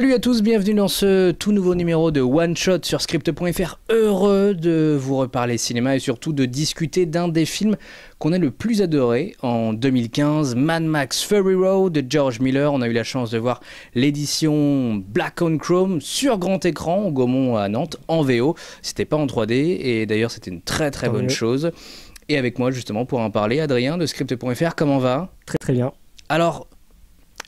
Salut à tous, bienvenue dans ce tout nouveau numéro de One Shot sur Script.fr. Heureux de vous reparler cinéma et surtout de discuter d'un des films qu'on a le plus adoré en 2015, Mad Max Fury Road de George Miller. On a eu la chance de voir l'édition Black on Chrome sur grand écran au Gaumont à Nantes en VO. C'était pas en 3D et d'ailleurs c'était une très bonne chose. Et avec moi justement pour en parler, Adrien de Script.fr, comment va ? Très bien. Alors,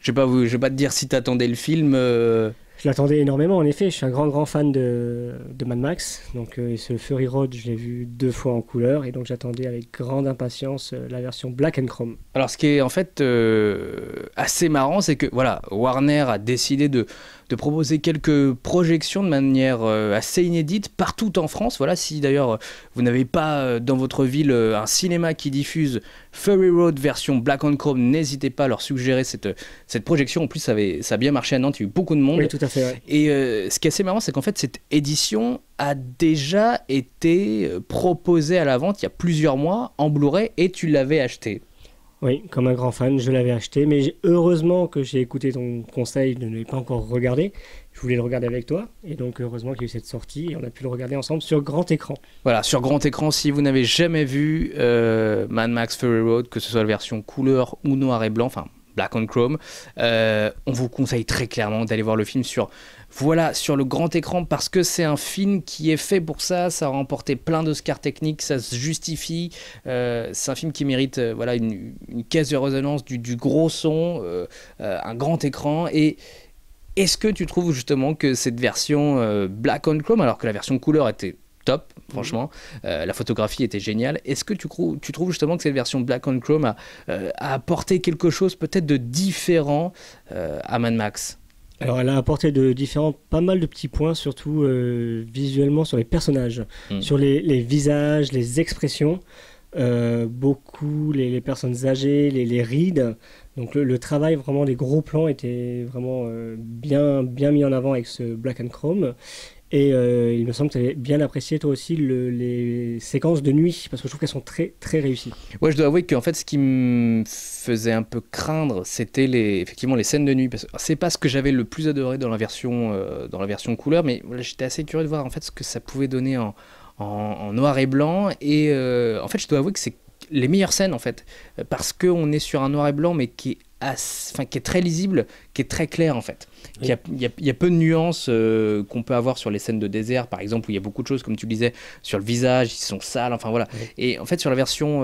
je vais pas te dire si t'attendais le film. Je l'attendais énormément, en effet. Je suis un grand fan de Mad Max. Donc, ce Fury Road, je l'ai vu 2 fois en couleur. Et donc, j'attendais avec grande impatience la version Black and Chrome. Alors, ce qui est en fait assez marrant, c'est que voilà, Warner a décidé de proposer quelques projections de manière assez inédite partout en France. Voilà, si d'ailleurs vous n'avez pas dans votre ville un cinéma qui diffuse Fury Road version Black on Chrome, n'hésitez pas à leur suggérer cette projection. En plus, ça a bien marché à Nantes, il y a eu beaucoup de monde. Oui, tout à fait. Ouais. Et ce qui est assez marrant, c'est qu'en fait, cette édition a déjà été proposée à la vente il y a plusieurs mois en Blu-ray et tu l'avais acheté. Oui, comme un grand fan, je l'avais acheté, mais heureusement que j'ai écouté ton conseil de ne pas encore regarder. Je voulais le regarder avec toi, et donc heureusement qu'il y a eu cette sortie, et on a pu le regarder ensemble sur grand écran. Voilà, sur grand écran, si vous n'avez jamais vu Mad Max Fury Road, que ce soit la version couleur ou noir et blanc, enfin Black on Chrome, on vous conseille très clairement d'aller voir le film sur le grand écran parce que c'est un film qui est fait pour ça. Ça a remporté plein d'Oscars techniques, ça se justifie. C'est un film qui mérite une caisse de résonance, du gros son, un grand écran. Et est-ce que tu trouves justement que cette version Black on Chrome, alors que la version couleur était top, franchement, la photographie était géniale. Est-ce que tu trouves justement que cette version Black on Chrome a apporté quelque chose peut-être de différent à Mad Max ? Alors, elle a apporté pas mal de petits points, surtout visuellement sur les personnages, sur les visages, les expressions, beaucoup les personnes âgées, les rides. Donc, le travail vraiment des gros plans était vraiment bien mis en avant avec ce Black and Chrome. Et il me semble que tu avais bien apprécié toi aussi les séquences de nuit, parce que je trouve qu'elles sont très réussies. Ouais, je dois avouer qu'en fait, ce qui me faisait un peu craindre, c'était effectivement les scènes de nuit. Parce que c'est pas ce que j'avais le plus adoré dans la version couleur, mais voilà, j'étais assez curieux de voir en fait ce que ça pouvait donner en noir et blanc. Et en fait, je dois avouer que c'est les meilleures scènes en fait, parce qu'on est sur un noir et blanc, mais qui est très lisible, qui est très clair en fait. Oui. Il y a peu de nuances qu'on peut avoir sur les scènes de désert, par exemple, où il y a beaucoup de choses, comme tu le disais, sur le visage, ils sont sales, enfin voilà. Oui. Et en fait, sur la version,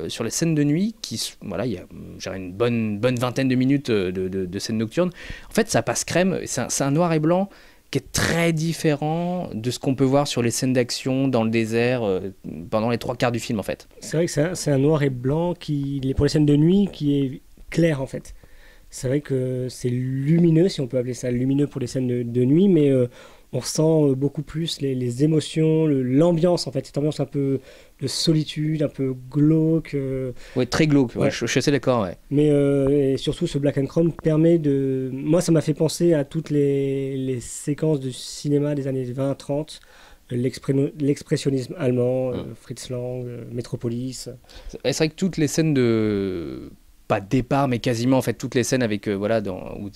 sur les scènes de nuit, il y a une bonne vingtaine de minutes de scènes nocturnes, en fait, ça passe crème, c'est un noir et blanc qui est très différent de ce qu'on peut voir sur les scènes d'action dans le désert pendant les 3/4 du film en fait. C'est vrai que c'est un noir et blanc pour les scènes de nuit qui est clair en fait. C'est vrai que c'est lumineux, si on peut appeler ça lumineux pour les scènes de nuit, mais on ressent beaucoup plus les émotions, l'ambiance en fait, cette ambiance un peu de solitude, un peu glauque. Oui, très glauque, ouais. Je suis assez d'accord. Ouais. Mais et surtout ce Black and Chrome permet de... Moi ça m'a fait penser à toutes les séquences de cinéma des années 20-30, l'expressionnisme allemand, Fritz Lang, Metropolis. C'est vrai que toutes les scènes pas de départ, mais quasiment en fait toutes les scènes avec où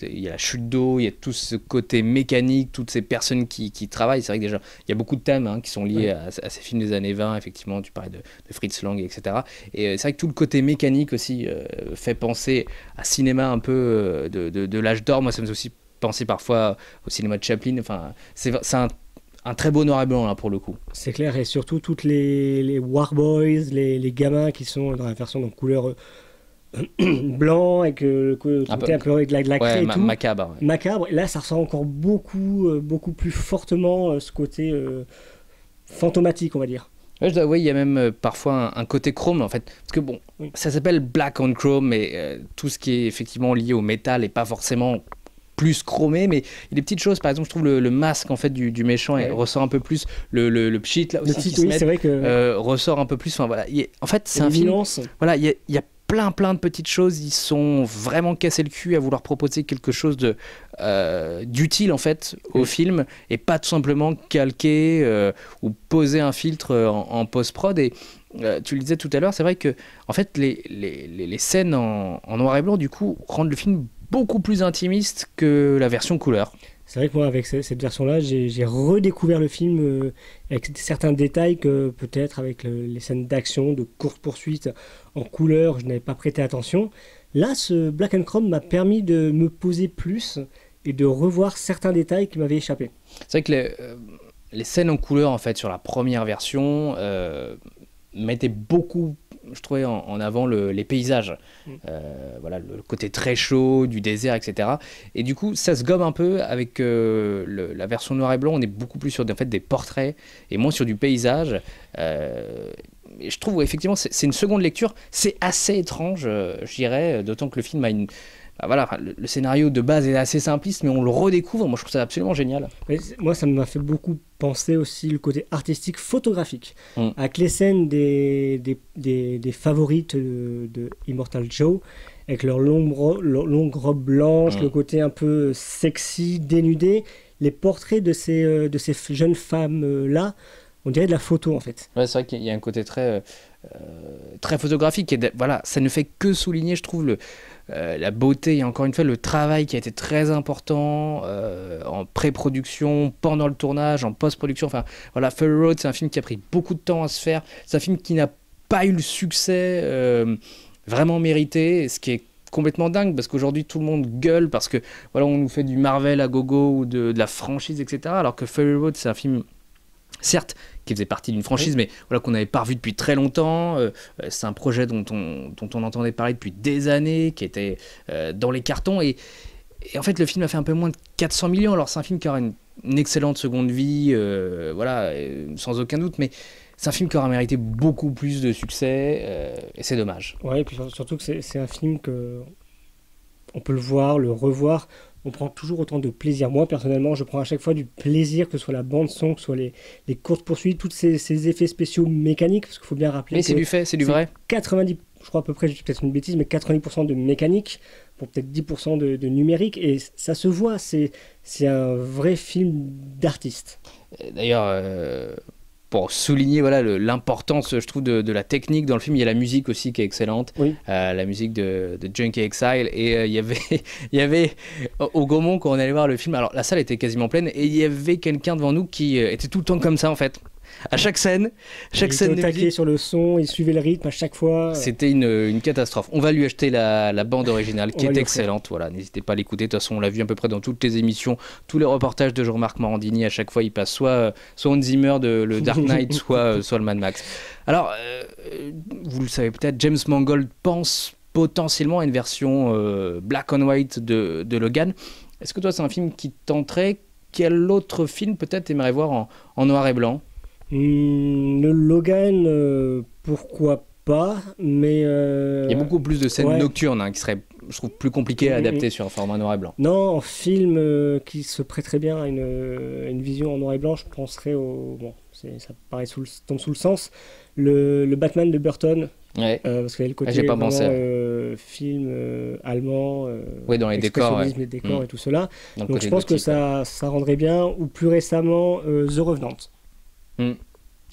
il y a la chute d'eau, il y a tout ce côté mécanique, toutes ces personnes qui travaillent. C'est vrai que déjà il y a beaucoup de thèmes qui sont liés à ces films des années 20. Effectivement, tu parlais de Fritz Lang, etc. Et c'est vrai que tout le côté mécanique aussi fait penser à cinéma un peu de l'âge d'or. Moi, ça me fait aussi penser parfois au cinéma de Chaplin. Enfin, c'est un très beau noir et blanc là pour le coup. C'est clair, et surtout toutes les War Boys, les gamins qui sont dans la version donc couleur blanc avec le côté un peu avec de la craie et tout. Macabre. Ouais. Macabre. Et là, ça ressent encore beaucoup plus fortement ce côté fantomatique, on va dire. Ouais, je dois avouer, il y a même parfois un côté chrome en fait. Parce que bon, ça s'appelle Black on Chrome, mais tout ce qui est effectivement lié au métal n'est pas forcément plus chromé, mais il y a des petites choses. Par exemple, je trouve le masque en fait du méchant ressort un peu plus. Le pchit là aussi qui se met, c'est vrai que ressort un peu plus. Enfin voilà. En fait, c'est un film. Voilà, il y a plein de petites choses. Ils sont vraiment cassés le cul à vouloir proposer quelque chose d'utile en fait au film et pas tout simplement calquer ou poser un filtre en post-prod. Et tu le disais tout à l'heure, c'est vrai que en fait les scènes en noir et blanc du coup rendent le film beaucoup plus intimiste que la version couleur. C'est vrai que moi, avec cette version-là, j'ai redécouvert le film avec certains détails que peut-être avec les scènes d'action, de course-poursuite en couleur, je n'avais pas prêté attention. Là, ce Black and Chrome m'a permis de me poser plus et de revoir certains détails qui m'avaient échappé. C'est vrai que les scènes en couleur, en fait, sur la première version, mettaient beaucoup, je trouvais, en avant les paysages. Voilà, le côté très chaud du désert, etc. Et du coup, ça se gomme un peu avec la version noir et blanc. On est beaucoup plus sur en fait, des portraits et moins sur du paysage. Et je trouve, effectivement, c'est une seconde lecture. C'est assez étrange, je dirais, d'autant que le film a une... Voilà, le scénario de base est assez simpliste, mais on le redécouvre. Moi, je trouve ça absolument génial. Moi, ça m'a fait beaucoup penser aussi le côté artistique, photographique, avec les scènes des favorites de Immortal Joe, avec leur longue robe blanche, le côté un peu sexy, dénudé, les portraits de ces jeunes femmes-là, on dirait de la photo en fait. Ouais, c'est vrai qu'il y a un côté très photographique. Et voilà, ça ne fait que souligner, je trouve, la beauté et encore une fois le travail qui a été très important en pré-production, pendant le tournage, en post-production. Enfin, voilà, Fury Road, c'est un film qui a pris beaucoup de temps à se faire. C'est un film qui n'a pas eu le succès vraiment mérité, ce qui est complètement dingue parce qu'aujourd'hui tout le monde gueule parce que voilà, on nous fait du Marvel à gogo ou de la franchise, etc. Alors que Fury Road, c'est un film, certes, qui faisait partie d'une franchise, mais voilà, qu'on n'avait pas revu depuis très longtemps. C'est un projet dont on entendait parler depuis des années, qui était dans les cartons. Et en fait, le film a fait un peu moins de 400 millions. Alors, c'est un film qui aura une excellente seconde vie, voilà, sans aucun doute, mais c'est un film qui aura mérité beaucoup plus de succès, et c'est dommage. Ouais, et puis surtout que c'est un film que on peut le voir, le revoir. On prend toujours autant de plaisir. Moi, personnellement, je prends à chaque fois du plaisir, que ce soit la bande-son, que ce soit les courses-poursuites, tous ces effets spéciaux mécaniques, parce qu'il faut bien rappeler mais c'est du fait, c'est du vrai. 90, je crois à peu près, je dis peut-être une bêtise, mais 90% de mécanique, pour peut-être 10% de numérique, et ça se voit, c'est un vrai film d'artiste. D'ailleurs, pour souligner voilà, l'importance, je trouve, de la technique dans le film, il y a la musique aussi qui est excellente, oui. La musique de Junkie Exile, et il y avait au Gaumont, quand on allait voir le film, alors la salle était quasiment pleine, et il y avait quelqu'un devant nous qui était tout le temps comme ça en fait. À chaque scène il était taqué sur le son, il suivait le rythme à chaque fois. C'était une catastrophe. On va lui acheter la bande originale qui est excellente. Voilà, n'hésitez pas à l'écouter. De toute façon, on l'a vu à peu près dans toutes les émissions, tous les reportages de Jean-Marc Morandini. À chaque fois, il passe soit Hans Zimmer de le Dark Knight, soit le Mad Max. Alors, vous le savez peut-être, James Mangold pense potentiellement à une version black and white de Logan. Est-ce que toi, c'est un film qui tenterait? Quel autre film peut-être aimerais voir en noir et blanc? Le Logan, pourquoi pas, mais... Il y a beaucoup plus de scènes nocturnes qui seraient, je trouve, plus compliquées à adapter sur un format noir et blanc. Non, en film qui se prêterait bien à une vision en noir et blanc, je penserais au... Bon, ça paraît tombe sous le sens. Le Batman de Burton, ouais. Parce qu'il y a le côté j'ai pas pensé. Film allemand, dans les décors, les décors et tout cela. Donc je pense que ça rendrait bien, ou plus récemment The Revenant.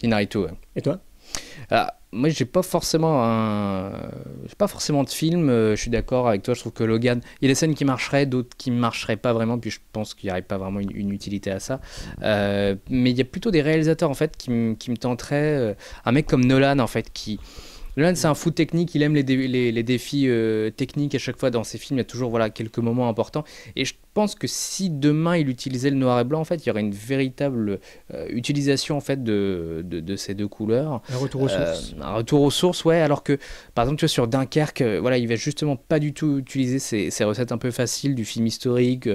Inarritu, ouais. Et toi? Alors, moi, j'ai pas forcément de film. Je suis d'accord avec toi. Je trouve que Logan, il y a des scènes qui marcheraient, d'autres qui marcheraient pas vraiment. Puis je pense qu'il n'y aurait pas vraiment une utilité à ça. Mais il y a plutôt des réalisateurs en fait qui me tenteraient. Un mec comme Nolan en fait Nolan, c'est un fou technique, il aime les défis techniques à chaque fois dans ses films, il y a toujours quelques moments importants. Et je pense que si demain il utilisait le noir et blanc, en fait, il y aurait une véritable utilisation en fait, de ces deux couleurs. Un retour aux sources. Un retour aux sources, ouais, alors que par exemple, tu vois, sur Dunkerque, il va justement pas du tout utiliser ces recettes un peu faciles du film historique,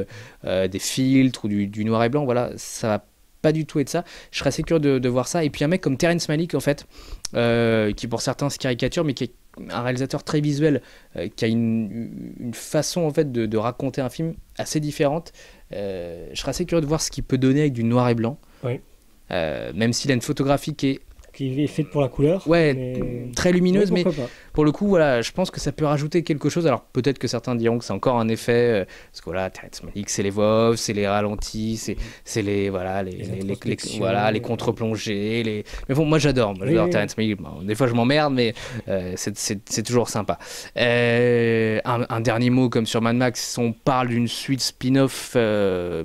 des filtres ou du noir et blanc, voilà, ça va pas du tout être ça. Je serais assez curieux de voir ça. Et puis un mec comme Terrence Malick en fait, qui pour certains se caricature, mais qui est un réalisateur très visuel, qui a une façon en fait de raconter un film assez différente. Je serais assez curieux de voir ce qu'il peut donner avec du noir et blanc. Oui. Même s'il a une photographie qui est qui est faite pour la couleur. Ouais, très lumineuse, mais pas. pour le coup, voilà, je pense que ça peut rajouter quelque chose. Alors peut-être que certains diront que c'est encore un effet, parce que voilà, Terrence Malick, c'est les voix off, c'est les ralentis, c'est les les contre-plongées. Mais bon, moi j'adore Terrence Malick. Bon, des fois je m'emmerde, mais c'est toujours sympa. Un dernier mot comme sur Mad Max, on parle d'une suite spin-off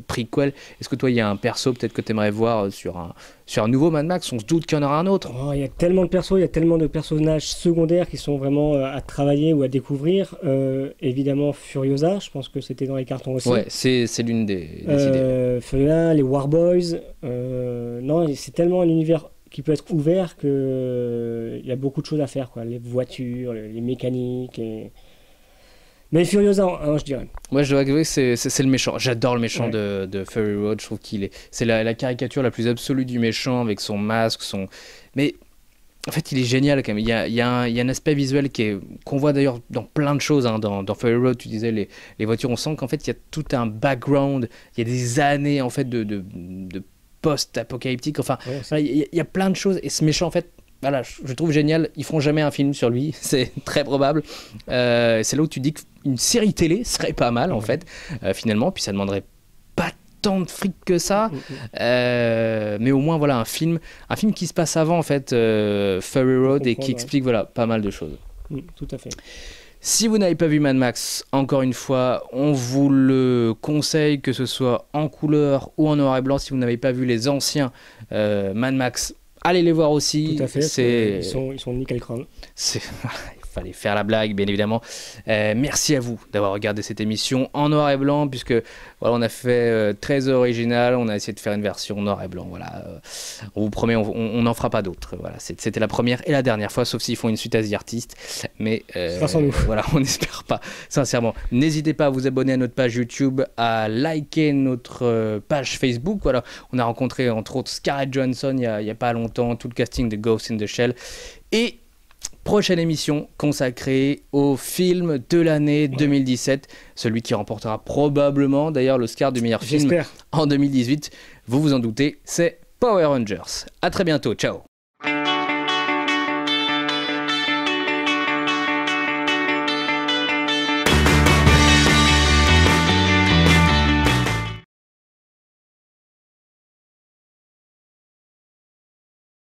prequel. Est-ce que toi, il y a un perso peut-être que tu aimerais voir sur un nouveau Mad Max? On se doute qu'il y en aura un autre. Il y a tellement de persos, il y a tellement de personnages secondaires qui sont vraiment à travailler ou à découvrir. Évidemment, Furiosa, je pense que c'était dans les cartons aussi. Ouais, c'est l'une des idées. Furiosa, les Warboys. Non, c'est tellement un univers qui peut être ouvert qu'il y a beaucoup de choses à faire, quoi. Les voitures, les mécaniques. Mais Furiosa, je dirais. Moi, je dois avouer que c'est le méchant. J'adore le méchant de Fury Road. Je trouve c'est la caricature la plus absolue du méchant avec son masque, Mais en fait, il est génial quand même. Il y a un aspect visuel qu'on voit d'ailleurs dans plein de choses. Hein. Dans Fury Road, tu disais les voitures. On sent qu'en fait, il y a tout un background. Il y a des années en fait de post-apocalyptique. Enfin, il y a plein de choses. Et ce méchant, en fait. Voilà, je trouve génial. Ils feront jamais un film sur lui, c'est très probable. C'est là où tu dis qu'une série télé serait pas mal en fait, finalement. Puis ça demanderait pas tant de fric que ça, mais au moins voilà un film qui se passe avant en fait Fury Road et qui explique voilà pas mal de choses. Tout à fait. Si vous n'avez pas vu Mad Max, encore une fois, on vous le conseille, que ce soit en couleur ou en noir et blanc. Si vous n'avez pas vu les anciens Mad Max, allez les voir aussi. Tout à fait. Ils sont nickel crâne. Il fallait faire la blague, bien évidemment. Merci à vous d'avoir regardé cette émission en noir et blanc, puisque voilà, on a fait très original. On a essayé de faire une version noir et blanc. Voilà, on vous promet, on n'en fera pas d'autres. Voilà, c'était la première et la dernière fois, sauf s'ils font une suite Asie Artiste. Mais sans nous. Voilà, on n'espère pas. Sincèrement, n'hésitez pas à vous abonner à notre page YouTube, à liker notre page Facebook. Voilà, on a rencontré entre autres Scarlett Johansson il y a pas longtemps, tout le casting de Ghost in the Shell. Et prochaine émission consacrée au film de l'année 2017, celui qui remportera probablement d'ailleurs l'Oscar du meilleur film en 2018. Vous vous en doutez, c'est Power Rangers. À très bientôt, ciao.